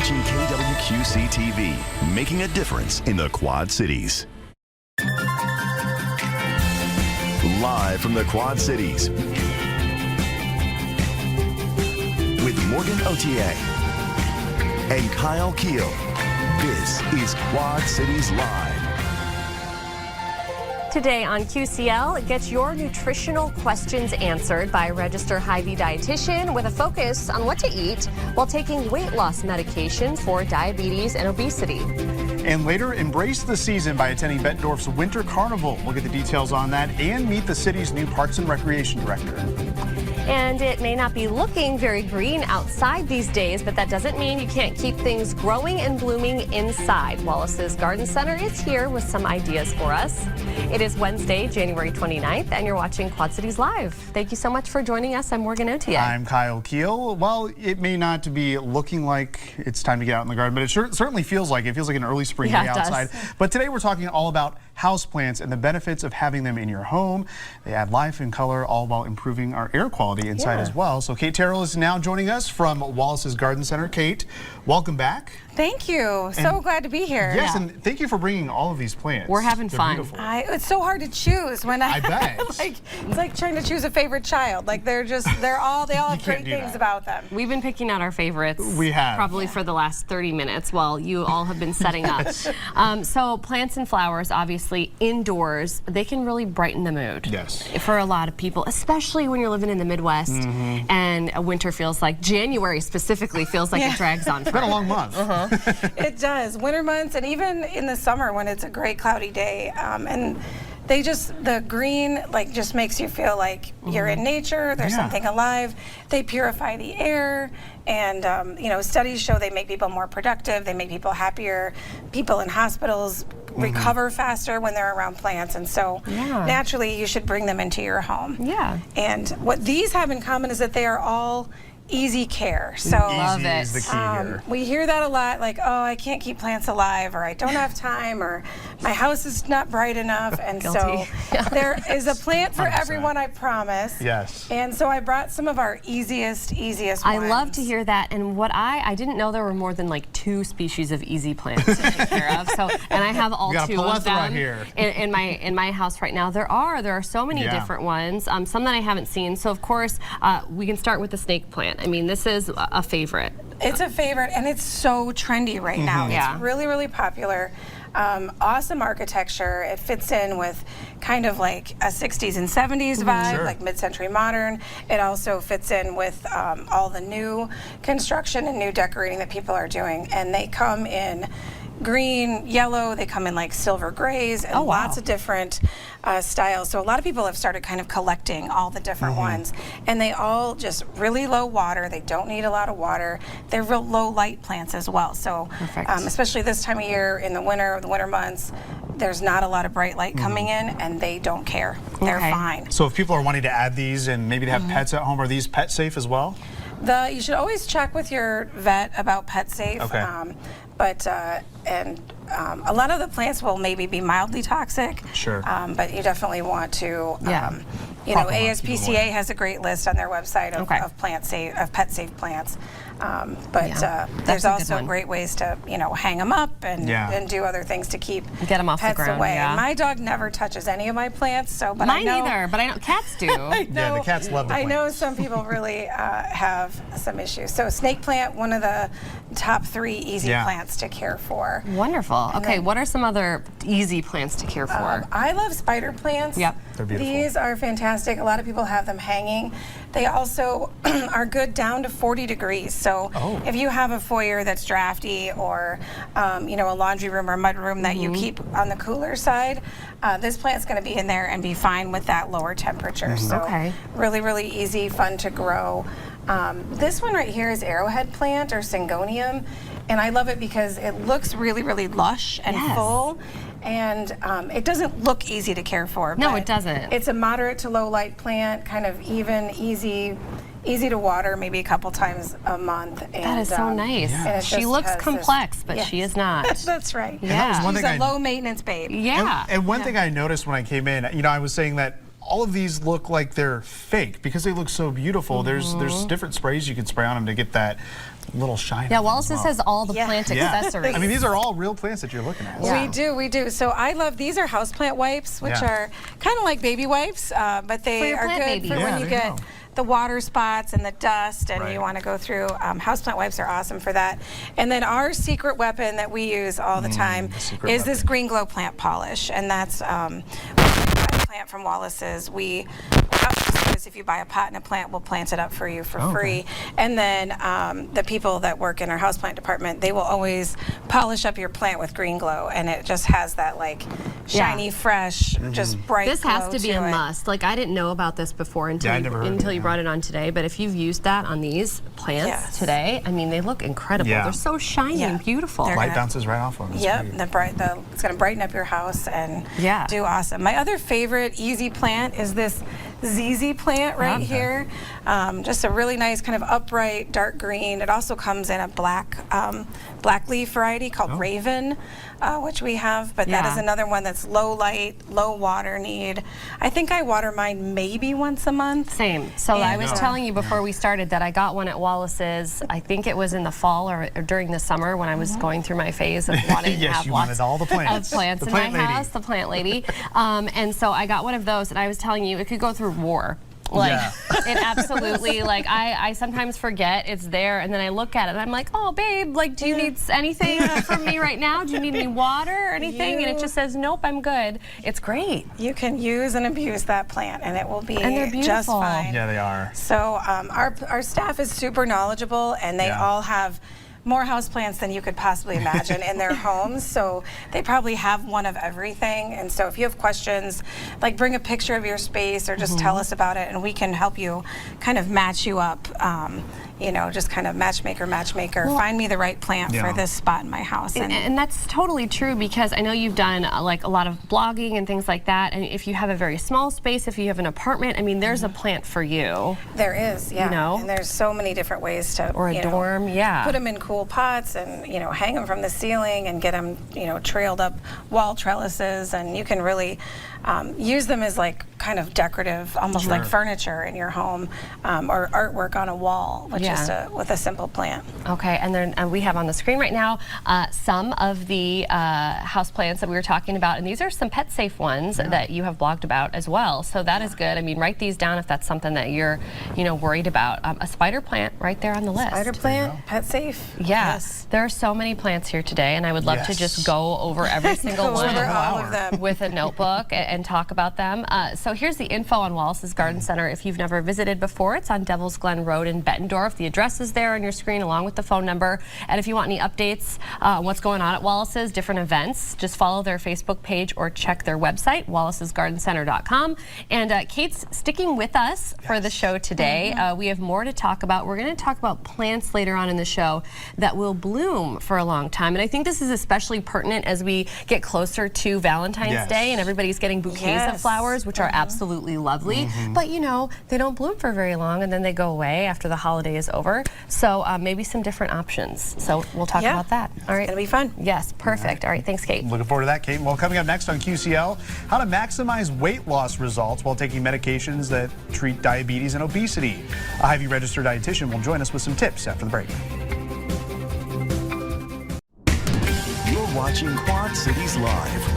watching KWQC TV, making a difference in the Quad Cities. Live from the Quad Cities, with Morgan Otier and Kyle Keel, this is Quad Cities Live. Today on QCL, get your nutritional questions answered by a registered Hy-Vee dietitian with a focus on what to eat while taking weight loss medication for diabetes and obesity. And later, embrace the season by attending Bettendorf's Winter Carnival. We'll get the details on that and meet the city's new Parks and Recreation Director. And it may not be looking very green outside these days, but that doesn't mean you can't keep things growing and blooming inside. Wallace's Garden Center is here with some ideas for us. It is Wednesday, January 29th, and you're watching Quad Cities Live. Thank you so much for joining us. I'm Morgan Otier. I'm Kyle Keel. Well, it may not be looking like it's time to get out in the garden, but it certainly feels like it. It feels like an early spring day outside. But today we're talking all about houseplants and the benefits of having them in your home. They add life and color, all while improving our air quality inside as well. So Kate Terrell is now joining us from Wallace's Garden Center. Kate, welcome back. Thank you. So glad to be here. Yes, and thank you for bringing all of these plants. We're having They're fun. Beautiful. It's so hard to choose when I bet. it's like trying to choose a favorite child. Like they all have great things about them. We've been picking out our favorites. We have. Probably for the last 30 minutes while you all have been setting up. So plants and flowers, obviously indoors, they can really brighten the mood. Yes. For a lot of people, especially when you're living in the Midwest and a winter feels like, January specifically feels like it drags on. It's been a long month. It does. Winter months and even in the summer when it's a great cloudy day. And the green just makes you feel like you're in nature. There's something alive. They purify the air, and studies show they make people more productive. They make people happier. People in hospitals recover faster when they're around plants, and so naturally you should bring them into your home. Yeah. And what these have in common is that they are all easy care. So Easy is the key here. we hear that a lot, like, oh, I can't keep plants alive, or I don't have time, or my house is not bright enough. And so there is a plant for 100%. everyone, I promise. Yes. And so I brought some of our easiest ones. I love to hear that. And what I didn't know there were more than like 2 species of easy plants to take care of. So, and I have all 2 of them here. in my house right now. There are so many different ones. Some that I haven't seen. So of course we can start with the snake plant. I mean, this is a favorite. It's a favorite, and it's so trendy right now. Yeah. It's really, really popular. Awesome architecture. It fits in with kind of like a 60s and 70s vibe, like mid-century modern. It also fits in with all the new construction and new decorating that people are doing. And they come in green, yellow, they come in like silver grays, and lots of different styles. So a lot of people have started kind of collecting all the different ones, and they all just really low water. They don't need a lot of water. They're real low light plants as well. So especially this time of year in the winter months, there's not a lot of bright light coming in, and they don't care. They're fine. So if people are wanting to add these and maybe to have pets at home, are these pet safe as well? You should always check with your vet about pet safe. Okay. A lot of the plants will maybe be mildly toxic. Sure. But you definitely want to, ASPCA has a great list on their website of pet safe plants. There's also great ways to, hang them up and do other things to keep get them off pets the ground, away. My dog never touches any of my plants, but mine either. But I know cats do. Yeah, the cats love the plants. I know some people really have some issues. So snake plant, one of the top 3 easy plants to care for. Wonderful. Okay, what are some other easy plants to care for? I love spider plants. Yep. They're beautiful. These are fantastic. A lot of people have them hanging. They also are good down to 40 degrees. So if you have a foyer that's drafty, or a laundry room or mud room that you keep on the cooler side, this plant's going to be in there and be fine with that lower temperature. So really, really easy, fun to grow. This one right here is arrowhead plant, or syngonium, and I love it because it looks really, really lush and full, and it doesn't look easy to care for. No, it doesn't. It's a moderate to low light plant, kind of even, easy to water, maybe a couple times a month. And, that is so nice. She looks complex, but she is not. That's right. Yeah. She's a low maintenance babe. Yeah. And one thing I noticed when I came in, I was saying that all of these look like they're fake because they look so beautiful. There's different sprays you can spray on them to get that little shiny. Yeah, Wallace's well. has all the plant accessories. I mean, these are all real plants that you're looking at. Yeah. We do. So I love, these are houseplant wipes, which are kind of like baby wipes, but they are good for when you get the water spots and the dust and you want to go through. Houseplant wipes are awesome for that. And then our secret weapon that we use all the time is this Green Glow plant polish. And that's plant from Wallace's. If you buy a pot and a plant, we'll plant it up for you for free. And then the people that work in our houseplant department, they will always polish up your plant with Green Glow, and it just has that like shiny, fresh, just bright This glow has to be a must. Like, I didn't know about this before until you brought it on today, but if you've used that on these plants today, I mean, they look incredible. They're so shiny and beautiful. Light bounces right off of them. Yep, it's going to brighten up your house and do awesome. My other favorite easy plant is this ZZ plant right here. Just a really nice kind of upright dark green. It also comes in a black leaf variety called Raven, which we have, but that is another one that's low light, low water need. I think I water mine maybe once a month. Same. So I was telling you before we started that I got one at Wallace's. I think it was in the fall or during the summer when I was going through my phase of wanting to have lots all the plants. of plants in my house, the plant lady. And so I got one of those, and I was telling you it could go through war. Like, it absolutely, like, I sometimes forget it's there, and then I look at it, and I'm like, oh, babe, like, do you need anything from me right now? Do you need any water or anything? And it just says, nope, I'm good. It's great. You can use and abuse that plant, and it will be they're just fine. Yeah, they are. So our staff is super knowledgeable, and they all have more houseplants than you could possibly imagine in their homes. So they probably have one of everything. And so if you have questions, like bring a picture of your space or just tell us about it, and we can help you kind of match you up. You know, just kind of matchmaker, find me the right plant for this spot in my house. And that's totally true, because I know you've done like a lot of blogging and things like that. And if you have a very small space, if you have an apartment, I mean, there's a plant for you. There is, You know? And there's so many different ways to, or a dorm, put them in cool pots and, hang them from the ceiling and get them, trailed up wall trellises, and you can really use them as like kind of decorative, almost like furniture in your home, or artwork on a wall, which is with a simple plant. Okay, and then we have on the screen right now some of the house plants that we were talking about, and these are some pet safe ones that you have blogged about as well. So that is good. I mean, write these down if that's something that you're, worried about. A spider plant right there on the list. Spider plant, pet safe. Yeah, there are so many plants here today, and I would love to just go over every single one all of them with a notebook and talk about them. So here's the info on Wallace's Garden Center. If you've never visited before, it's on Devil's Glen Road in Bettendorf. The address is there on your screen along with the phone number. And if you want any updates on what's going on at Wallace's, different events, just follow their Facebook page or check their website, wallacesgardencenter.com. And Kate's sticking with us for the show today. We have more to talk about. We're going to talk about plants later on in the show that will bloom for a long time. And I think this is especially pertinent as we get closer to Valentine's Day and everybody's getting bouquets of flowers, which are absolutely lovely. But they don't bloom for very long, and then they go away after the holiday is over. So maybe some different options. So we'll talk about that. All right. It's going to be fun. Yes, perfect. All right, thanks, Kate. Looking forward to that, Kate. Well, coming up next on QCL, how to maximize weight loss results while taking medications that treat diabetes and obesity. A Hy-Vee registered dietitian will join us with some tips after the break. You're watching Quad Cities Live.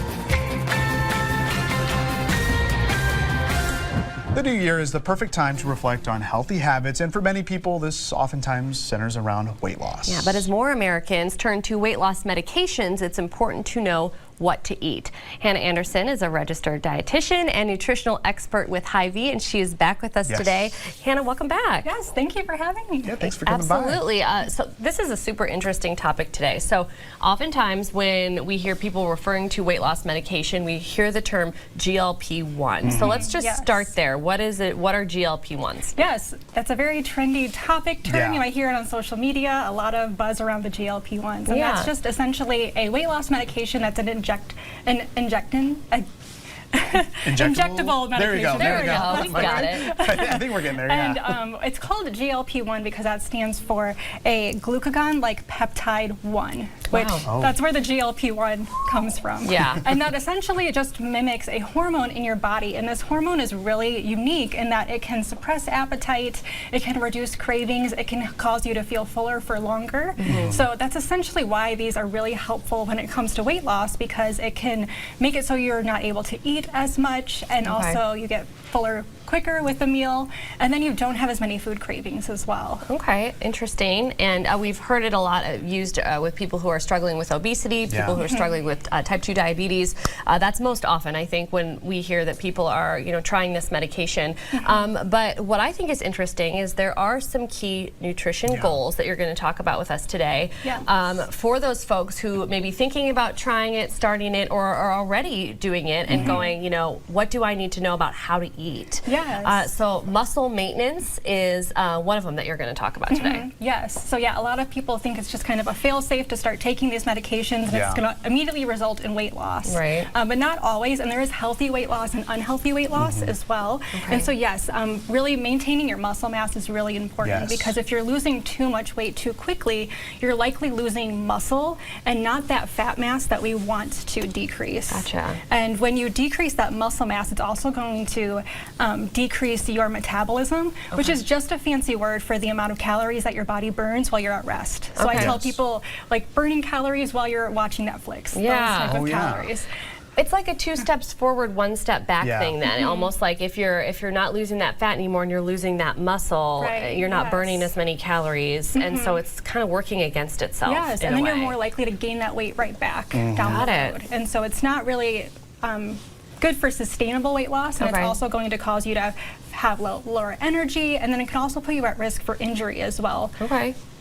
The new year is the perfect time to reflect on healthy habits, and for many people, this oftentimes centers around weight loss. Yeah, but as more Americans turn to weight loss medications, it's important to know what to eat. Hannah Anderson is a registered dietitian and nutritional expert with Hy-Vee, and she is back with us today. Hannah, welcome back. Yes, thank you for having me. Yeah, thanks for coming by. Absolutely. So this is a super interesting topic today. So oftentimes when we hear people referring to weight loss medication, we hear the term GLP-1. So let's just start there. What is it? What are GLP-1s? Yes, that's a very trendy topic term. Yeah. You might hear it on social media, a lot of buzz around the GLP-1s. And that's just essentially a weight loss medication that's an injectin, injectable medication. There we go. There we go. We got it. I think we're getting there. Yeah. And it's called GLP-1 because that stands for a glucagon-like peptide 1, which that's where the GLP-1 comes from. Yeah. And that essentially just mimics a hormone in your body, and this hormone is really unique in that it can suppress appetite, it can reduce cravings, it can cause you to feel fuller for longer. So that's essentially why these are really helpful when it comes to weight loss, because it can make it so you're not able to eat as much, and also you get fuller quicker with the meal, and then you don't have as many food cravings as well. Okay, interesting. And we've heard it a lot used with people who are struggling with obesity, people who are struggling with type 2 diabetes. That's most often, I think, when we hear that people are, trying this medication. But what I think is interesting is there are some key nutrition goals that you're going to talk about with us today. For those folks who may be thinking about trying it, starting it, or are already doing it and going, what do I need to know about how to eat? So muscle maintenance is one of them that you're going to talk about today. Yes. So a lot of people think it's just kind of a fail-safe to start taking these medications and it's going to immediately result in weight loss. Right. But not always, and there is healthy weight loss and unhealthy weight loss as well. And so yes, really maintaining your muscle mass is really important because if you're losing too much weight too quickly, you're likely losing muscle and not that fat mass that we want to decrease. Gotcha. And when you decrease that muscle mass, it's also going to decrease your metabolism, which is just a fancy word for the amount of calories that your body burns while you're at rest. So I tell people, like, burning calories while you're watching Netflix. Those type of calories. It's like a 2 steps forward, 1 step back thing then. Almost like if you're not losing that fat anymore and you're losing that muscle, you're not burning as many calories. And so it's kind of working against itself. Yes, and then you're more likely to gain that weight right back down the road. And so it's not really good for sustainable weight loss, and it's also going to cause you to have lower energy, and then it can also put you at risk for injury as well.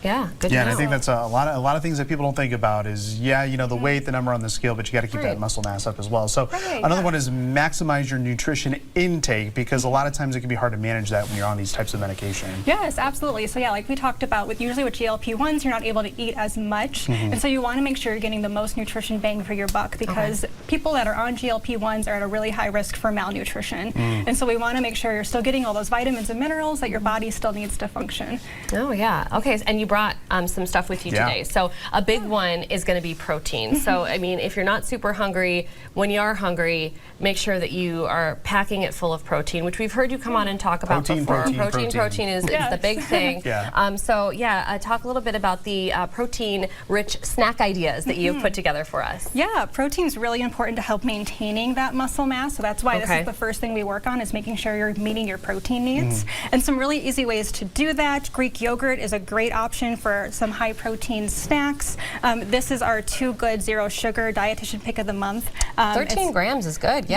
Yeah, good to know. And I think that's a lot of things that people don't think about is, the weight, the number on the scale, but you got to keep that muscle mass up as well. So another one is maximize your nutrition intake, because a lot of times it can be hard to manage that when you're on these types of medication. Yes, absolutely. So like we talked about, usually with GLP-1s, you're not able to eat as much, and so you want to make sure you're getting the most nutrition bang for your buck, because people that are on GLP-1s are at a really high risk for malnutrition. And so we want to make sure you're still getting all those vitamins and minerals that your body still needs to function. Okay, and you brought some stuff with you today. So a big one is going to be protein. So I mean, if you're not super hungry, when you are hungry, make sure that you are packing it full of protein, which we've heard you come on and talk about before. Protein is the big thing. Talk a little bit about the protein-rich snack ideas that you've put together for us. Yeah, protein's really important to help maintaining that muscle mass. So that's why this is the first thing we work on, is making sure you're meeting your protein needs. And some really easy ways to do that. Greek yogurt is a great option for some high protein snacks. This is our Too Good Zero Sugar Dietitian Pick of the Month. 13 grams is good,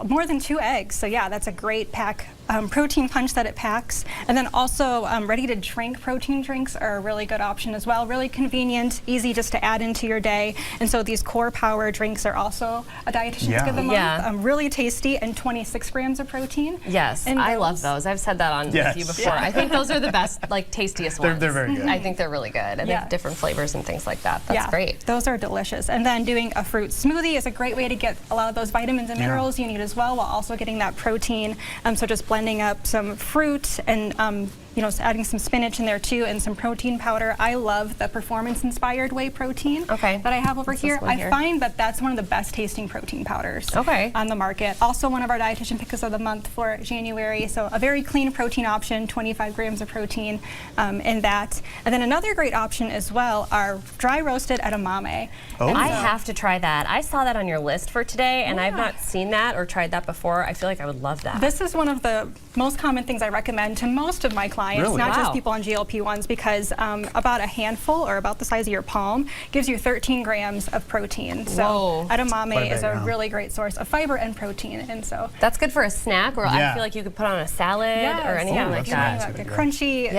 more than 2 eggs. So that's a great pack. Protein punch that it packs. And then also ready to drink protein drinks are a really good option as well. Really convenient, easy just to add into your day. And so these Core Power drinks are also a dietitian's pick of the month. Really tasty, and 26 grams of protein. Yes, I love those. I've said that on with you before. I think those are the best, tastiest ones. They're very good. I think they're really good, and they have different flavors and things like that. That's great. Those are delicious. And then doing a fruit smoothie is a great way to get a lot of those vitamins and minerals you need as well, while also getting that protein. So just blending up some fruit and adding some spinach in there too, and some protein powder. I love the performance-inspired whey protein that I have over here. I find that that's one of the best tasting protein powders on the market. Also one of our dietitian picks of the month for January. So a very clean protein option, 25 grams of protein in that. And then another great option as well are dry roasted edamame. I have to try that. I saw that on your list for today, and I've not seen that or tried that before. I feel like I would love that. This is one of the most common things I recommend to most of my clients, not just people on GLP-1s, because about a handful, or about the size of your palm, gives you 13 grams of protein. So edamame is a really great source of fiber and protein, and so that's good for a snack, or I feel like you could put on a salad or anything like that. Like a crunchy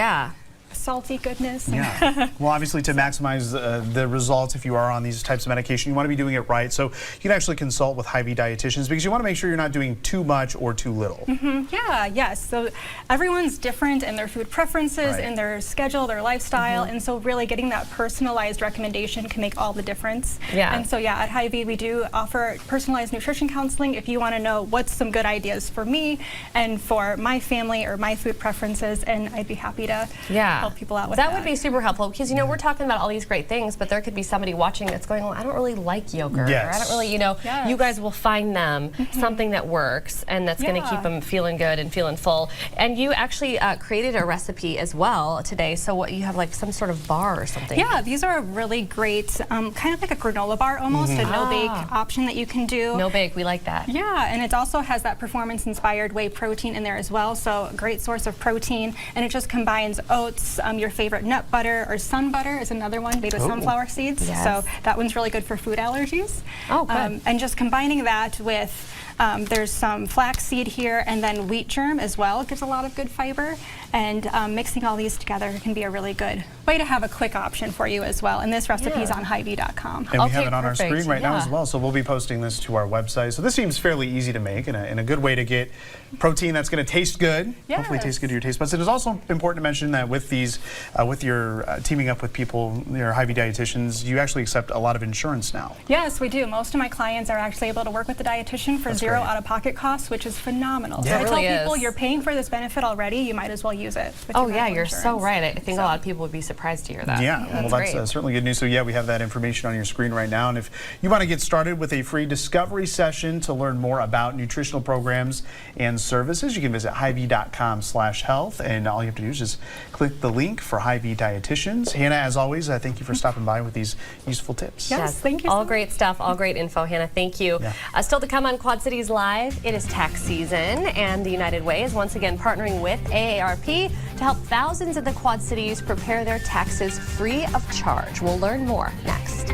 salty goodness. Yeah. Well, obviously, to maximize the results, if you are on these types of medication, you want to be doing it right. So you can actually consult with Hy-Vee dietitians because you want to make sure you're not doing too much or too little. Yeah, yes. So everyone's different in their food preferences, in their schedule, their lifestyle, and so really getting that personalized recommendation can make all the difference. Yeah. And so yeah, at Hy-Vee we do offer personalized nutrition counseling if you want to know what's some good ideas for me and for my family or my food preferences, and I'd be happy to help people out with that. That would be super helpful because, you know, we're talking about all these great things, but there could be somebody watching that's going, well, I don't really like yogurt. Or I don't really, you know, you guys will find them something that works and that's going to keep them feeling good and feeling full. And you actually created a recipe as well today. So what, you have like some sort of bar or something? Yeah, these are a really great, kind of like a granola bar almost, a no-bake option that you can do. No bake, we like that. Yeah, and it also has that performance-inspired whey protein in there as well, so a great source of protein, and it just combines oats, your favorite nut butter, or sun butter is another one made with sunflower seeds, so that one's really good for food allergies. Oh, good. And just combining that with there's some flaxseed here and then wheat germ as well. It gives a lot of good fiber, and mixing all these together can be a really good way to have a quick option for you as well. And this recipe is on Hy-Vee.com. And we have it on our screen right now as well, so we'll be posting this to our website. So this seems fairly easy to make and a good way to get protein that's going to taste good. Hopefully taste good to your taste buds. It is also important to mention that with these, with your teaming up with people, your Hy-Vee dietitians, you actually accept a lot of insurance now. Yes, we do. Most of my clients are actually able to work with the dietitian for zero out-of-pocket costs, which is phenomenal. So I tell people, you're paying for this benefit already, you might as well use it. Oh yeah, you're so right. I think a lot of people would be surprised to hear that. Yeah, well, that's certainly good news. So yeah, we have that information on your screen right now. And if you want to get started with a free discovery session to learn more about nutritional programs and services, you can visit Hy-Vee.com/health, and all you have to do is just click the link for Hy-Vee dietitians. Hannah, as always, thank you for stopping by with these useful tips. Yes, thank you. All great stuff, all great info, Hannah. Thank you. Still to come on Quad Cities Live, it is tax season, and the United Way is once again partnering with AARP to help thousands in the Quad Cities prepare their taxes free of charge. We'll learn more next.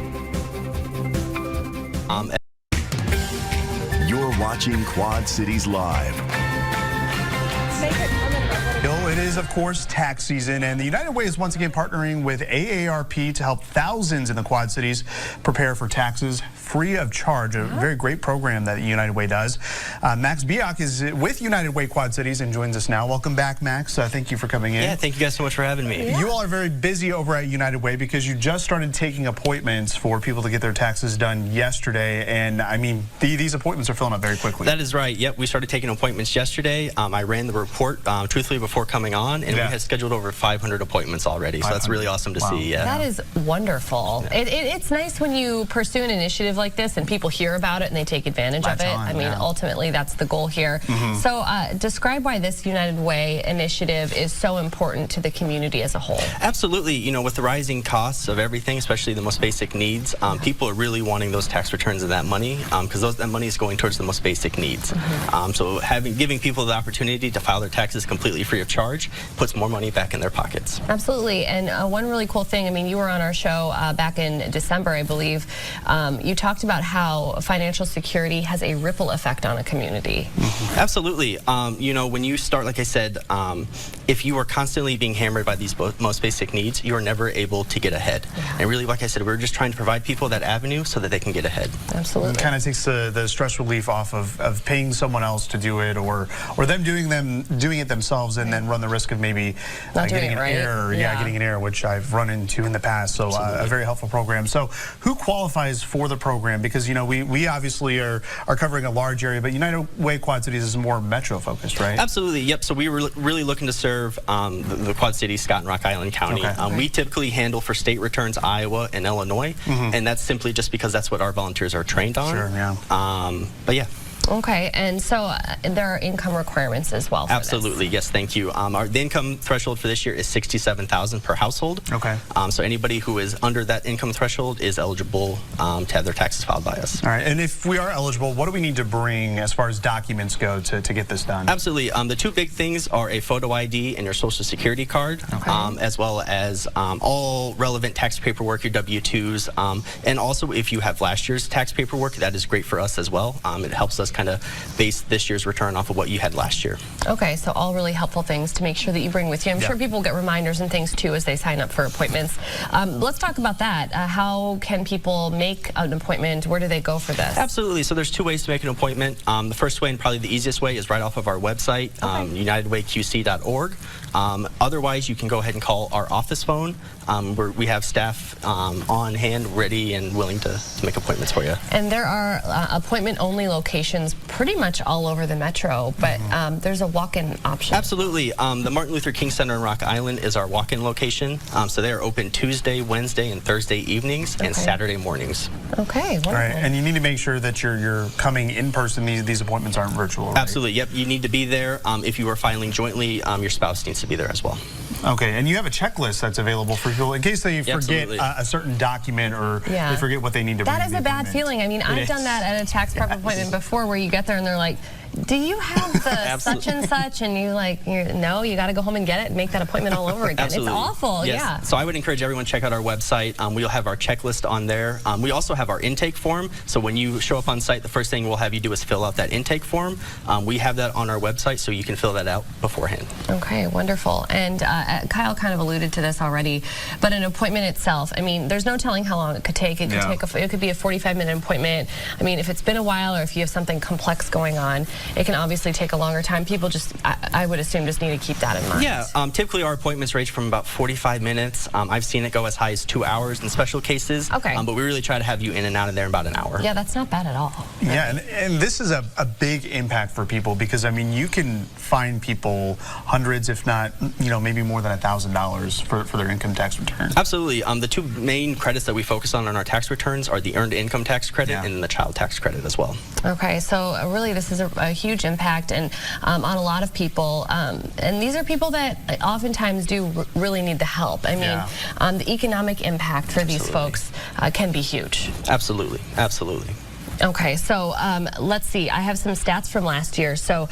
You're watching Quad Cities Live. It is, of course, tax season, and the United Way is once again partnering with AARP to help thousands in the Quad Cities prepare for taxes free of charge. A very great program that United Way does. Max Biak is with United Way Quad Cities and joins us now. Welcome back, Max. Thank you for coming in. Yeah, thank you guys so much for having me. You all are very busy over at United Way because you just started taking appointments for people to get their taxes done yesterday, and I mean, these appointments are filling up very quickly. That is right. Yep, we started taking appointments yesterday. I ran the report truthfully before coming on, and we had scheduled over 500 appointments already, so that's really awesome to see. Yeah. That is wonderful. It's nice when you pursue an initiative like this and people hear about it and they take advantage of it. I mean, ultimately, that's the goal here. So describe why this United Way initiative is so important to the community as a whole. Absolutely. You know, with the rising costs of everything, especially the most basic needs, people are really wanting those tax returns and that money because that money is going towards the most basic needs. So giving people the opportunity to file their taxes completely free of charge puts more money back in their pockets. Absolutely. And one really cool thing, I mean, you were on our show back in December, I believe. You talked about how financial security has a ripple effect on a community. Absolutely. You know, when you start, like I said, if you are constantly being hammered by these most basic needs, you are never able to get ahead. And really, like I said, we're just trying to provide people that avenue so that they can get ahead. Absolutely. It kind of takes the stress relief off of paying someone else to do it, or them doing it themselves, and then run the risk of maybe getting an error. Getting an error, which I've run into in the past. So a very helpful program. So who qualifies for the program? Because, you know, we obviously are covering a large area, but United Way Quad Cities is more metro focused, right? Absolutely. Yep. So we were really looking to serve the Quad Cities, Scott and Rock Island County. We typically handle for state returns Iowa and Illinois, and that's simply just because that's what our volunteers are trained on. Sure, yeah. But yeah. Okay, and so there are income requirements as well for Absolutely, this. yes, thank you. The income threshold for this year is $67,000 per household. Okay. So anybody who is under that income threshold is eligible to have their taxes filed by us. All right, and if we are eligible, what do we need to bring as far as documents go to get this done? Absolutely. The two big things are a photo ID and your Social Security card, as well as all relevant tax paperwork, your W-2s, and also if you have last year's tax paperwork, that is great for us as well. It helps us kind kind of base this year's return off of what you had last year. Okay, so all really helpful things to make sure that you bring with you. I'm sure people get reminders and things too as they sign up for appointments. Let's talk about that. How can people make an appointment? Where do they go for this? Absolutely. So there's two ways to make an appointment. The first way, and probably the easiest way, is right off of our website, unitedwayqc.org. Otherwise, you can go ahead and call our office phone, where we have staff on hand, ready and willing to make appointments for you. And there are appointment-only locations pretty much all over the metro, but there's a walk-in option. Absolutely. The Martin Luther King Center in Rock Island is our walk-in location. So they are open Tuesday, Wednesday, and Thursday evenings, and Saturday mornings. Okay, wonderful. All right, and you need to make sure that you're coming in person. These appointments aren't virtual, right? Absolutely. Yep. You need to be there. If you are filing jointly, your spouse needs to be there as well. Okay, and you have a checklist that's available for people in case they forget a certain document or they forget what they need to bring. That is a bad feeling. I mean, I've done that at a tax prep appointment before where you get there and they're like, do you have the such and such? And no, you got to go home and get it and make that appointment all over again. Absolutely. It's awful, yes. yeah. So I would encourage everyone to check out our website. We'll have our checklist on there. We also have our intake form. So when you show up on site, the first thing we'll have you do is fill out that intake form. We have that on our website, so you can fill that out beforehand. Okay, wonderful. And Kyle kind of alluded to this already, but an appointment itself, I mean, there's no telling how long it could take. It could be a 45-minute appointment. I mean, if it's been a while or if you have something complex going on, it can obviously take a longer time. People just, I would assume, just need to keep that in mind. Yeah, typically our appointments range from about 45 minutes. I've seen it go as high as 2 hours in special cases. Okay. But we really try to have you in and out of there in about an hour. Yeah, that's not bad at all. Yeah, and this is a big impact for people because, I mean, you can find people hundreds, if not, maybe more than $1,000 for their income tax return. Absolutely. The two main credits that we focus on our tax returns are the earned income tax credit and the child tax credit as well. Okay, so really this is a huge impact and on a lot of people, and these are people that oftentimes do really need the help. I mean, the economic impact for these folks can be huge. Absolutely, absolutely. Okay, so let's see. I have some stats from last year. So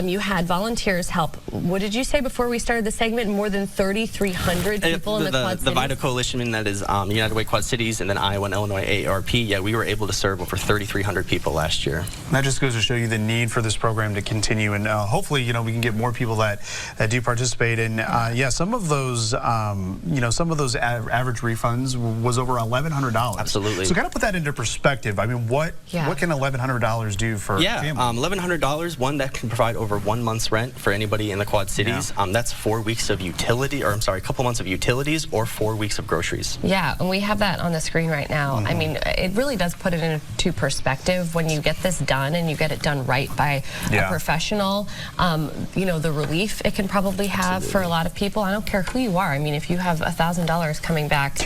you had volunteers help. What did you say before we started the segment? More than 3,300 people in the Quad Cities? The VITA Coalition, that is United Way Quad Cities, and then Iowa and Illinois AARP. Yeah, we were able to serve over 3,300 people last year. That just goes to show you the need for this program to continue, and hopefully, we can get more people that do participate. And some of those, some of those average refunds was over $1,100. Absolutely. So kind of put that into perspective. I mean, what can $1,100 do for a family? $1,100, one that can provide over 1 month's rent for anybody in the Quad Cities. That's 4 weeks of utility, or I'm sorry, a couple months of utilities or 4 weeks of groceries. Yeah, and we have that on the screen right now. I mean, it really does put it into perspective when you get this done and you get it done right by a professional. The relief it can probably have for a lot of people. I don't care who you are. I mean, if you have $1,000 coming back,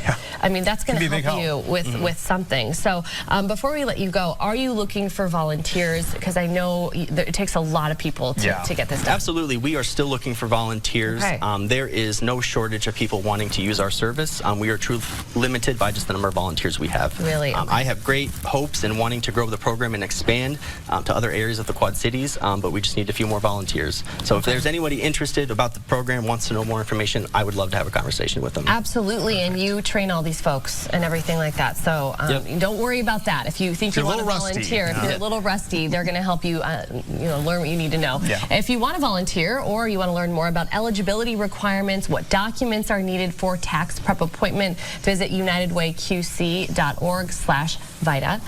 I mean, that's going to help you with something. So before we let you go, are you looking for volunteers? Because I know it takes a lot of people to get this done. Absolutely. We are still looking for volunteers. Okay. There is no shortage of people wanting to use our service. We are truly limited by just the number of volunteers we have. Really? Okay. I have great hopes in wanting to grow the program and expand to other areas of the Quad Cities, but we just need a few more volunteers. So if there's anybody interested about the program, wants to know more information, I would love to have a conversation with them. Absolutely, and you train all these folks and everything like that. So don't worry about that. If you think you want to volunteer, if you're a little rusty, they're going to help you, learn what you need to know. If you want to volunteer or you want to learn more about eligibility requirements, what documents are needed for tax prep appointment, visit unitedwayqc.org/VITA.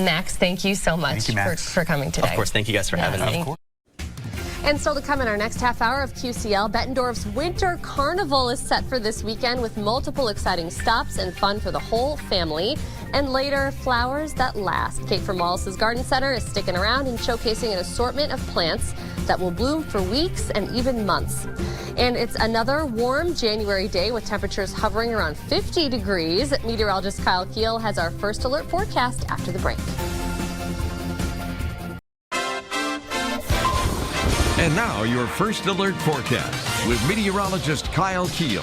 Max, thank you so much for coming today. Of course, thank you guys for having me. And still to come in our next half hour of QCL, Bettendorf's Winter Carnival is set for this weekend with multiple exciting stops and fun for the whole family. And later, flowers that last. Kate from Wallace's Garden Center is sticking around and showcasing an assortment of plants that will bloom for weeks and even months. And it's another warm January day with temperatures hovering around 50 degrees. Meteorologist Kyle Keel has our first alert forecast after the break. And now your first alert forecast with meteorologist Kyle Keel.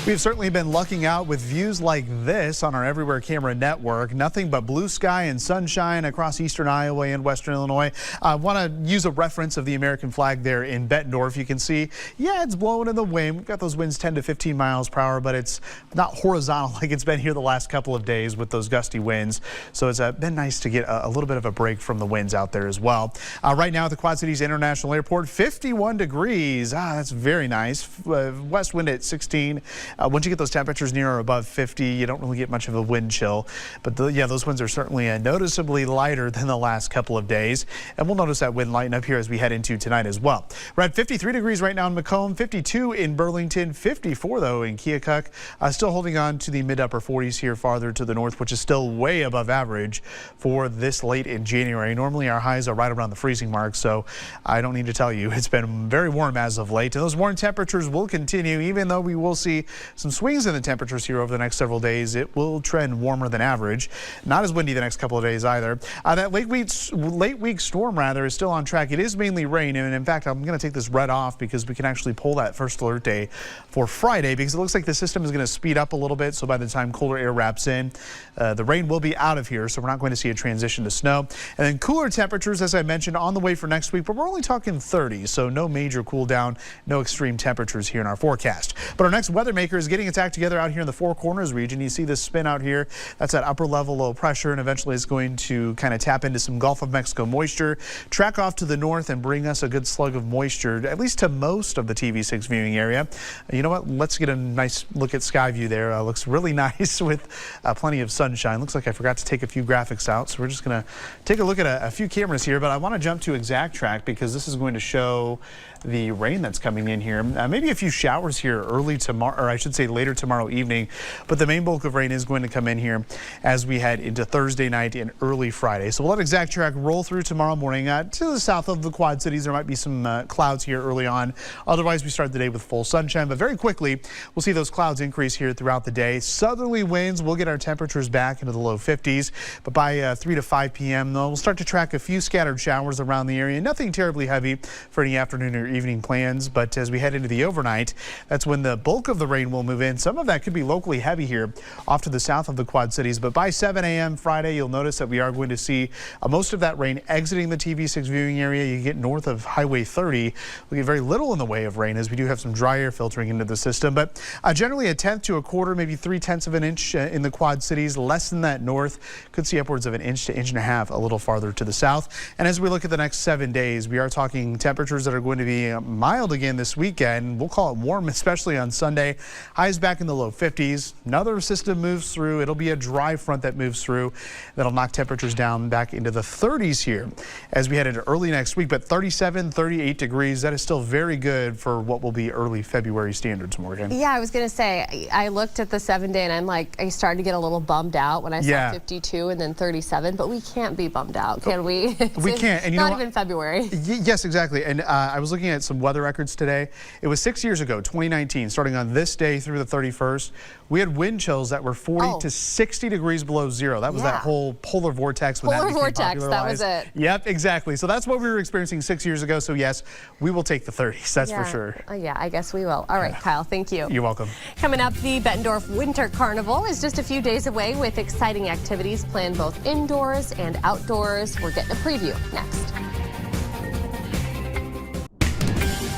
We've certainly been lucking out with views like this on our Everywhere Camera network. Nothing but blue sky and sunshine across eastern Iowa and western Illinois. I want to use a reference of the American flag there in Bettendorf. You can see, yeah, it's blowing in the wind. We've got those winds 10 to 15 miles per hour, but it's not horizontal like it's been here the last couple of days with those gusty winds. So it's been nice to get a little bit of a break from the winds out there as well. Right now at the Quad Cities International Airport, 51 degrees. That's very nice. West wind at 16. Once you get those temperatures near or above 50, you don't really get much of a wind chill. But yeah, those winds are certainly noticeably lighter than the last couple of days. And we'll notice that wind lighten up here as we head into tonight as well. We're at 53 degrees right now in Macomb, 52 in Burlington, 54 though in Keokuk. Still holding on to the mid-upper 40s here farther to the north, which is still way above average for this late in January. Normally our highs are right around the freezing mark, so I don't need to tell you it's been very warm as of late. And those warm temperatures will continue, even though we will see some swings in the temperatures here over the next several days. It will trend warmer than average. Not as windy the next couple of days either. That late week storm is still on track. It is mainly rain, and in fact, I'm going to take this red off because we can actually pull that first alert day for Friday, because it looks like the system is going to speed up a little bit. So by the time colder air wraps in, the rain will be out of here. So we're not going to see a transition to snow. And then cooler temperatures, as I mentioned, on the way for next week, but we're only talking 30. So no major cool down, no extreme temperatures here in our forecast. But our next weather maker is getting its act together out here in the Four Corners region. You see this spin out here. That's that upper level low pressure, and eventually it's going to kind of tap into some Gulf of Mexico moisture, track off to the north and bring us a good slug of moisture, at least to most of the TV6 viewing area. You know what? Let's get a nice look at sky view there. Looks really nice with plenty of sunshine. Looks like I forgot to take a few graphics out, so we're just going to take a look at a few cameras here, but I want to jump to ExactTrack because this is going to show the rain that's coming in here. Maybe a few showers here early tomorrow, or I should say later tomorrow evening, but the main bulk of rain is going to come in here as we head into Thursday night and early Friday. So we'll let ExactTrack roll through tomorrow morning. To the south of the Quad Cities, there might be some clouds here early on. Otherwise, we start the day with full sunshine, but very quickly, we'll see those clouds increase here throughout the day. Southerly winds will get our temperatures back into the low 50s, but by 3 to 5 p.m., though, we'll start to track a few scattered showers around the area. Nothing terribly heavy for any afternoon or evening plans, but as we head into the overnight, that's when the bulk of the rain will move in. Some of that could be locally heavy here off to the south of the Quad Cities, but by 7 a.m. Friday, you'll notice that we are going to see most of that rain exiting the TV6 viewing area. You get north of Highway 30, we'll get very little in the way of rain as we do have some dry air filtering into the system, but generally a tenth to a quarter, maybe 3/10 of an inch in the Quad Cities, less than that north. Could see upwards of an inch to inch and a half a little farther to the south. And as we look at the next 7 days, we are talking temperatures that are going to be mild again this weekend. We'll call it warm, especially on Sunday. Highs back in the low 50s. Another system moves through. It'll be a dry front that moves through. That'll knock temperatures down back into the 30s here as we head into early next week. But 37, 38 degrees, that is still very good for what will be early February standards, Morgan. Yeah, I was going to say, I looked at the 7-day and I'm like, I started to get a little bummed out when I saw 52 and then 37, but we can't be bummed out, can we? We can't. And you not even February. Yes, exactly. And I was looking at some weather records today. It was 6 years ago, 2019, starting on this day through the 31st. We had wind chills that were 40 to 60 degrees below zero. That was that whole polar vortex. When polar vortex, that was it. Yep, exactly. So that's what we were experiencing 6 years ago. So yes, we will take the 30s, that's for sure. Yeah, I guess we will. All right, Kyle, thank you. You're welcome. Coming up, the Bettendorf Winter Carnival is just a few days away with exciting activities planned both indoors and outdoors. We're getting a preview next.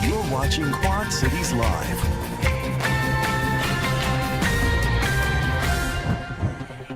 You're watching Quad Cities Live.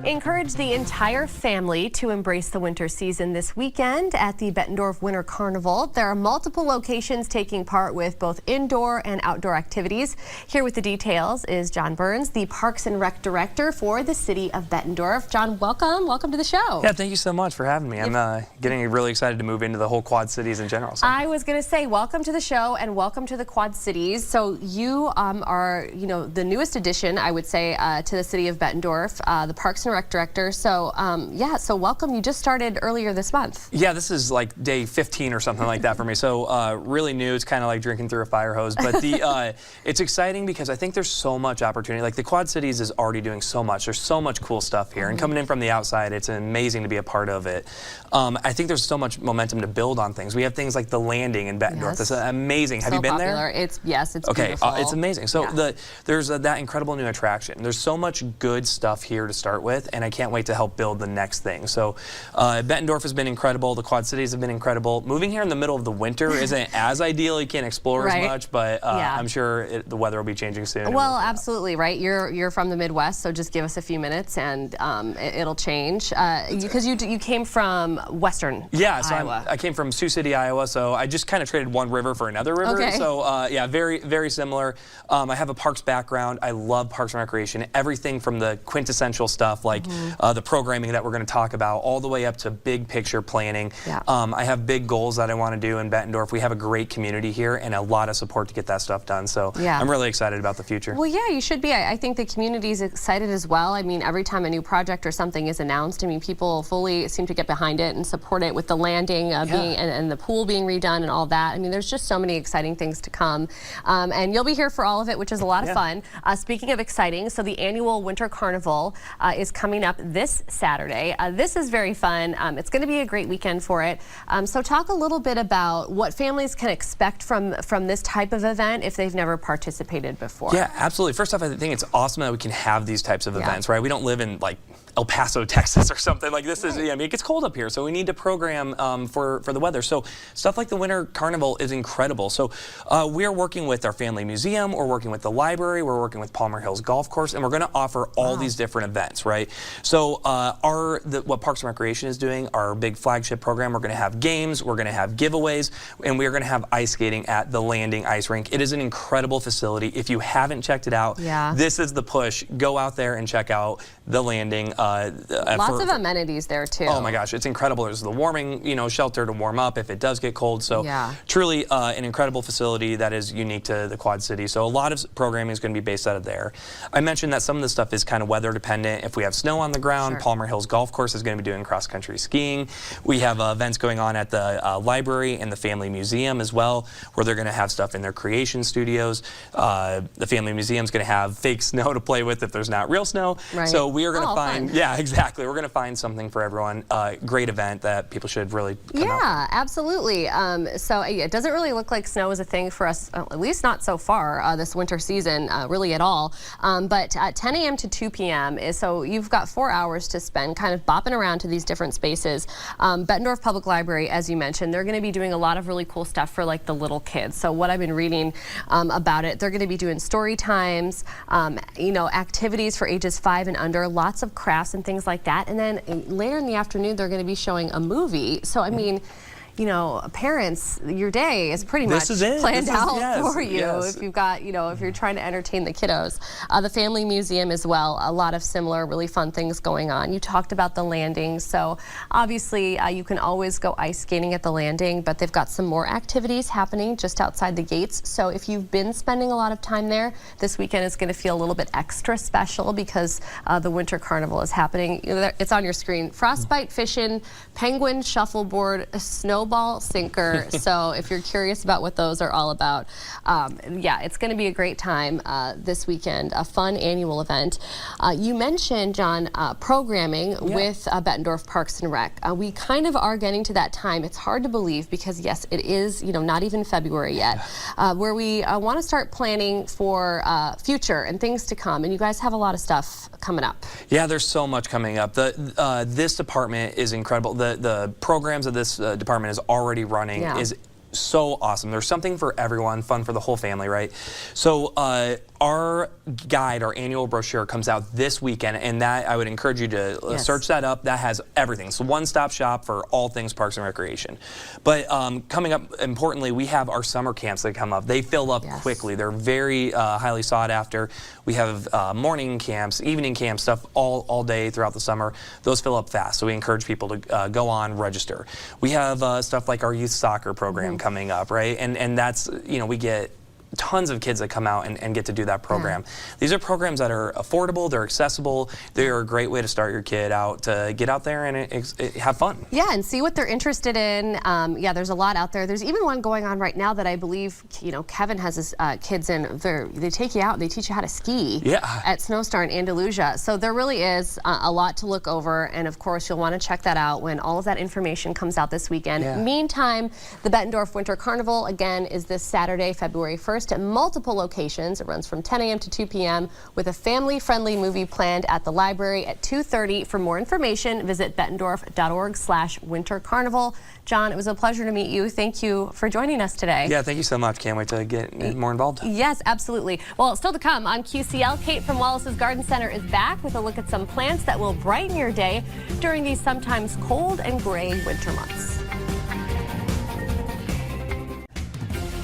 Encourage the entire family to embrace the winter season this weekend at the Bettendorf Winter Carnival. There are multiple locations taking part with both indoor and outdoor activities. Here with the details is John Burns, the Parks and Rec Director for the city of Bettendorf. John, welcome. Welcome to the show. Yeah, thank you so much for having me. I'm getting really excited to move into the whole Quad Cities in general. So. I was going to say welcome to the show and welcome to the Quad Cities. So you are, the newest addition, I would say, to the city of Bettendorf. The Parks and Rec rec director. So yeah, so welcome. You just started earlier this month. Yeah, this is like day 15 or something like that for me. So really new. It's kind of like drinking through a fire hose. But the it's exciting because I think there's so much opportunity. Like the Quad Cities is already doing so much. There's so much cool stuff here. And coming in from the outside, it's amazing to be a part of it. I think there's so much momentum to build on things. We have things like the Landing in Bettendorf. That's amazing. Have you been there? Yes, it's okay. Beautiful. It's amazing. So there's that incredible new attraction. There's so much good stuff here to start with, and I can't wait to help build the next thing. So Bettendorf has been incredible. The Quad Cities have been incredible. Moving here in the middle of the winter isn't as ideal. You can't explore as much, but I'm sure the weather will be changing soon. Well, absolutely, right? You're from the Midwest, so just give us a few minutes and it'll change. Because you came from Western Iowa. I came from Sioux City, Iowa, so I just kind of traded one river for another river. Okay. So yeah, very, very similar. I have a parks background. I love parks and recreation. Everything from the quintessential stuff like the programming that we're going to talk about all the way up to big picture planning. Yeah. I have big goals that I want to do in Bettendorf. We have a great community here and a lot of support to get that stuff done. So I'm really excited about the future. Well, yeah, you should be. I think the community is excited as well. I mean, every time a new project or something is announced, I mean, people fully seem to get behind it and support it with the landing being and the pool being redone and all that. I mean, there's just so many exciting things to come. And you'll be here for all of it, which is a lot of fun. Speaking of exciting, so the annual Winter Carnival is coming up this Saturday. This is very fun. It's going to be a great weekend for it. So talk a little bit about what families can expect from this type of event if they've never participated before. Yeah, absolutely. First off, I think it's awesome that we can have these types of events, right? We don't live in like El Paso, Texas or something like this. I mean, it gets cold up here, so we need to program for the weather. So stuff like the Winter Carnival is incredible. So we're working with our family museum, we're working with the library, we're working with Palmer Hills Golf Course, and we're going to offer all these different events, right? So what Parks and Recreation is doing, our big flagship program, we're going to have games, we're going to have giveaways, and we're going to have ice skating at the Landing Ice Rink. It is an incredible facility. If you haven't checked it out, this is the push. Go out there and check out the Landing. Lots of amenities there too. Oh my gosh, it's incredible. There's the warming, shelter to warm up if it does get cold. So truly an incredible facility that is unique to the Quad Cities. So a lot of programming is going to be based out of there. I mentioned that some of the stuff is kind of weather dependent. If we have snow on the ground, Palmer Hills Golf Course is going to be doing cross country skiing. We have events going on at the library and the family museum as well, where they're going to have stuff in their creation studios. The family museum is going to have fake snow to play with if there's not real snow. So we are going to find, exactly. We're going to find something for everyone. Great event that people should really come out for. Absolutely. So it doesn't really look like snow is a thing for us, at least not so far this winter season, really at all. But at 10 a.m. to 2 p.m. So you've got 4 hours to spend kind of bopping around to these different spaces. Bettendorf Public Library, as you mentioned, they're going to be doing a lot of really cool stuff for like the little kids. So what I've been reading about it, they're going to be doing story times, activities for ages 5 and under, lots of crafts and things like that. And then later in the afternoon, they're going to be showing a movie. So, I mean, parents, your day is pretty much planned out for you if you've got, if you're trying to entertain the kiddos. The family museum as well, a lot of similar really fun things going on. You talked about the Landing, so obviously you can always go ice skating at the Landing, but they've got some more activities happening just outside the gates. So if you've been spending a lot of time there, this weekend is going to feel a little bit extra special because the Winter Carnival is happening. It's on your screen. Frostbite fishing, penguin shuffleboard, snowball sinker. So if you're curious about what those are all about, it's going to be a great time this weekend, a fun annual event. You mentioned, John, programming with Bettendorf Parks and Rec. We kind of are getting to that time. It's hard to believe because, yes, it is, not even February yet, where we want to start planning for future and things to come. And you guys have a lot of stuff coming up. Yeah, there's so much coming up. This department is incredible. The programs of this department is already running is so awesome. There's something for everyone, fun for the whole family, right? So our guide, our annual brochure comes out this weekend, and that I would encourage you to search that up. That has everything. So one-stop shop for all things Parks and Recreation. But coming up, importantly, we have our summer camps that come up. They fill up quickly. They're very highly sought after. We have morning camps, evening camps, stuff all day throughout the summer. Those fill up fast, so we encourage people to go on, register. We have stuff like our youth soccer program coming up, right? And that's, we get tons of kids that come out and get to do that program. These are programs that are affordable, they're accessible, they're a great way to start your kid out, to get out there and have fun. Yeah, and see what they're interested in. Yeah, there's a lot out there. There's even one going on right now that I believe, you know, Kevin has his kids in. They take you out and they teach you how to ski at Snowstar in Andalusia. So there really is a lot to look over, and of course you'll want to check that out when all of that information comes out this weekend. Meantime, the Bettendorf Winter Carnival again is this Saturday, February 1st at multiple locations. It runs from 10 a.m. to 2 p.m. with a family-friendly movie planned at the library at 2:30. For more information, visit bettendorf.org/wintercarnival. John, it was a pleasure to meet you. Thank you for joining us today. Yeah, thank you so much. Can't wait to get more involved. Yes, absolutely. Well, still to come on QCL, Kate from Wallace's Garden Center is back with a look at some plants that will brighten your day during these sometimes cold and gray winter months.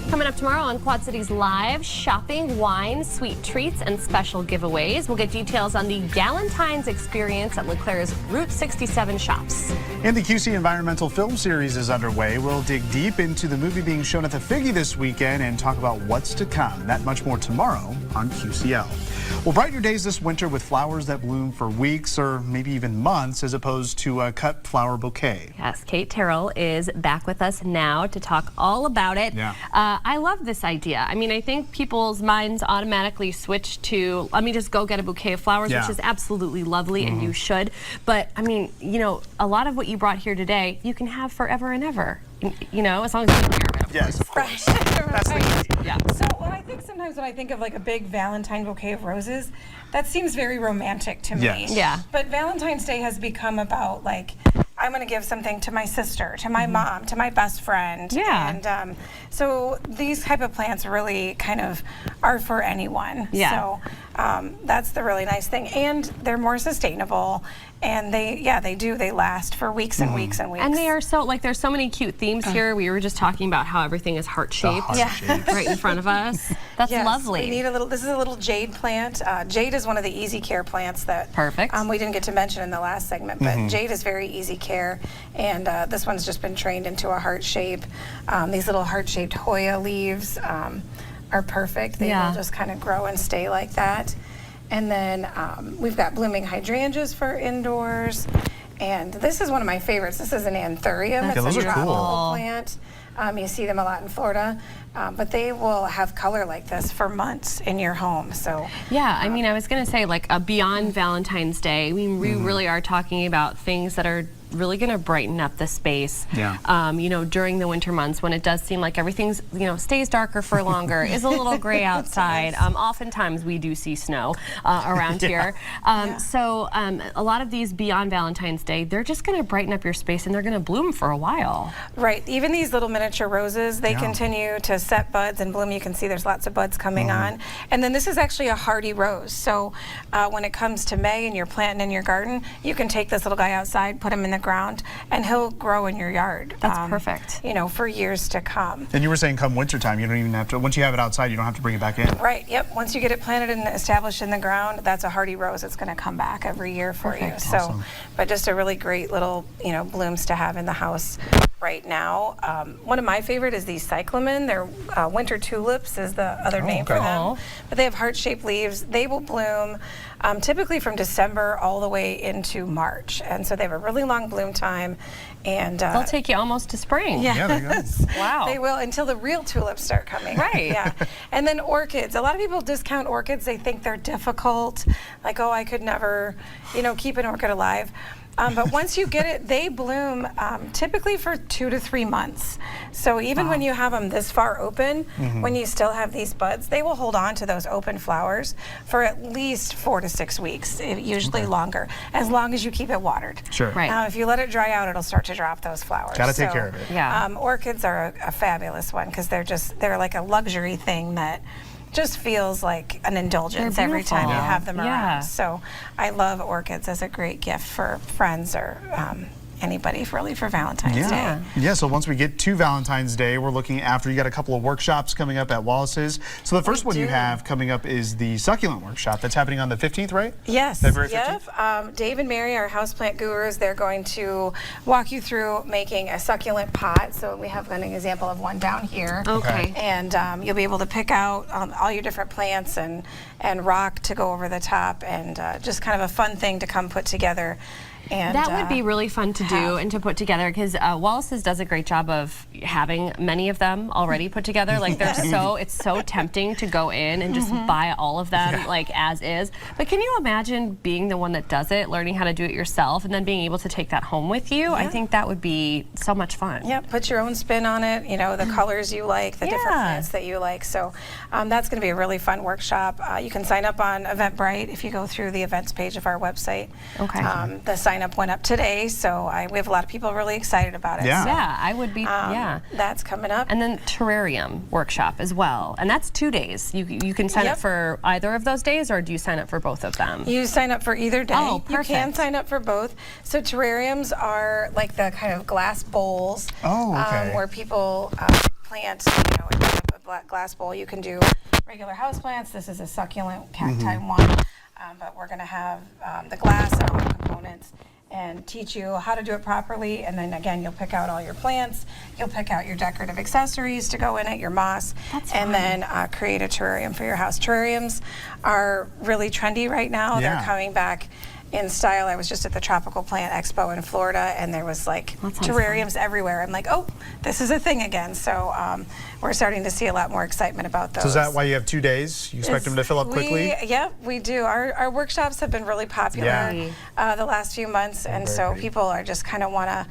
Coming up tomorrow on Quad Cities Live, shopping, wine, sweet treats, and special giveaways. We'll get details on the Galentine's experience at LeClaire's Route 67 shops. And the QC Environmental Film Series is underway. We'll dig deep into the movie being shown at the Figgy this weekend and talk about what's to come. That much more tomorrow on QCL. Well, brighten your days this winter with flowers that bloom for weeks or maybe even months as opposed to a cut flower bouquet. Yes, Kate Terrell is back with us now to talk all about it. I love this idea. I mean, I think people's minds automatically switch to, let me just go get a bouquet of flowers, which is absolutely lovely and you should. But I mean, you know, a lot of what you brought here today, you can have forever and ever. You know, as long as you care of it. Yes, of course. That's the key. Yeah. So I think sometimes when I think of like a big Valentine bouquet of roses, that seems very romantic to me. Yes. Yeah. But Valentine's Day has become about like, I'm going to give something to my sister, to my mom, to my best friend. Yeah. And so these type of plants really kind of are for anyone. Yeah. So that's the really nice thing. And they're more sustainable. And they last for weeks and weeks and weeks. And they are so, like, there's so many cute themes here. We were just talking about how everything is heart-shaped right in front of us. That's lovely. We need this is a little jade plant. Jade is one of the easy care plants that we didn't get to mention in the last segment, but jade is very easy care. And this one's just been trained into a heart shape. These little heart-shaped Hoya leaves are perfect. They will just kind of grow and stay like that. And then we've got blooming hydrangeas for indoors. And this is one of my favorites. This is an anthurium. It's those a are tropical cool. plant. You see them a lot in Florida, but they will have color like this for months in your home. So yeah, I mean, I was going to say, like, beyond Valentine's Day, I mean, we really are talking about things that are really going to brighten up the space. You know, during the winter months when it does seem like everything's, you know, stays darker for longer, is a little gray outside. Oftentimes we do see snow around here. So a lot of these beyond Valentine's Day, they're just going to brighten up your space and they're going to bloom for a while. Right. Even these little miniature roses, they continue to set buds and bloom. You can see there's lots of buds coming on. And then this is actually a hardy rose. So when it comes to May and you're planting in your garden, you can take this little guy outside, put him in the ground, and he'll grow in your yard. That's perfect. You know, for years to come. And you were saying come wintertime, you don't even have to, once you have it outside, you don't have to bring it back in. Right, yep. Once you get it planted and established in the ground, that's a hardy rose. It's going to come back every year for you. So, but just a really great little, you know, blooms to have in the house right now. One of my favorite is these cyclamen. They're winter tulips is the other name for them. But they have heart-shaped leaves. They will bloom typically from December all the way into March. And so they have a really long bloom time. And they'll take you almost to spring. Yeah, there you go. Wow. They will until the real tulips start coming. Right. Yeah. And then orchids. A lot of people discount orchids. They think they're difficult. Like, oh, I could never, you know, keep an orchid alive. But once you get it, they bloom typically for 2 to 3 months. So even when you have them this far open, when you still have these buds, they will hold on to those open flowers for at least 4 to 6 weeks, usually longer, as long as you keep it watered. Sure. Right. Now, if you let it dry out, it'll start to drop those flowers. Got to take care of it. Yeah. Orchids are a fabulous one because they're like a luxury thing that just feels like an indulgence every time you have them around. So I love orchids as a great gift for friends or anybody really for Valentine's Day. Yeah, so once we get to Valentine's Day, we're looking after, you got a couple of workshops coming up at Wallace's. So the first one you have coming up is the succulent workshop that's happening on the 15th, right? Yes. February 15th? Yep. Dave and Mary, our houseplant gurus, they're going to walk you through making a succulent pot. So we have an example of one down here. Okay. And you'll be able to pick out all your different plants and rock to go over the top, and just kind of a fun thing to come put together. And that would be really fun to do and to put together, because Wallace's does a great job of having many of them already put together. Like they're it's so tempting to go in and just buy all of them like as is. But can you imagine being the one that does it, learning how to do it yourself, and then being able to take that home with you? I think that would be so much fun. Yeah, put your own spin on it, you know, the colors you like, the different plants that you like. So that's going to be a really fun workshop. You can sign up on Eventbrite if you go through the events page of our website. Okay. The sign up went up today, so we have a lot of people really excited about it. Yeah, I would be, That's coming up. And then terrarium workshop as well, and that's 2 days. You can sign up for either of those days, or do you sign up for both of them? You sign up for either day. Oh, perfect. You can sign up for both. So terrariums are like the kind of glass bowls where people plant, you know, in a glass bowl. You can do regular house plants. This is a succulent cacti one, but we're going to have the glass and all the components and teach you how to do it properly. And then again, you'll pick out all your plants, you'll pick out your decorative accessories to go in it, your moss, and then create a terrarium for your house. Terrariums are really trendy right now. They're coming back in style. I was just at the Tropical Plant Expo in Florida, and there was like terrariums everywhere. I'm like, oh, this is a thing again. So we're starting to see a lot more excitement about those. So is that why you have 2 days? You expect them to fill up quickly? Yep, we do. Our workshops have been really popular the last few months, and so people are just kind of want to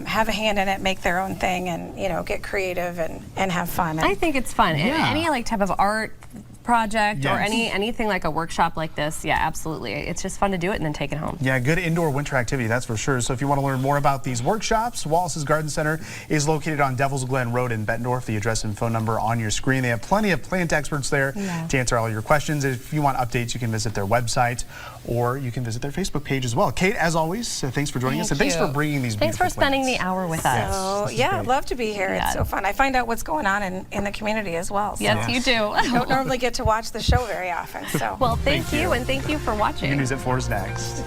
have a hand in it, make their own thing, and you know, get creative and have fun. I think it's fun. Any like type of art project or anything like a workshop like this, absolutely. It's just fun to do it and then take it home. Yeah, good indoor winter activity, that's for sure. So if you want to learn more about these workshops, Wallace's Garden Center is located on Devil's Glen Road in Bettendorf. The address and phone number on your screen. They have plenty of plant experts there to answer all your questions. If you want updates, you can visit their website or you can visit their Facebook page as well. Kate, as always, thanks for joining us, and thanks for bringing these beautiful Thanks for spending the hour with us. So yeah, I'd love to be here. It's so fun. I find out what's going on in the community as well. So. Yes, you do. I don't normally get to watch the show very often. So well, thank you, and thank you for watching. News at 4 is next.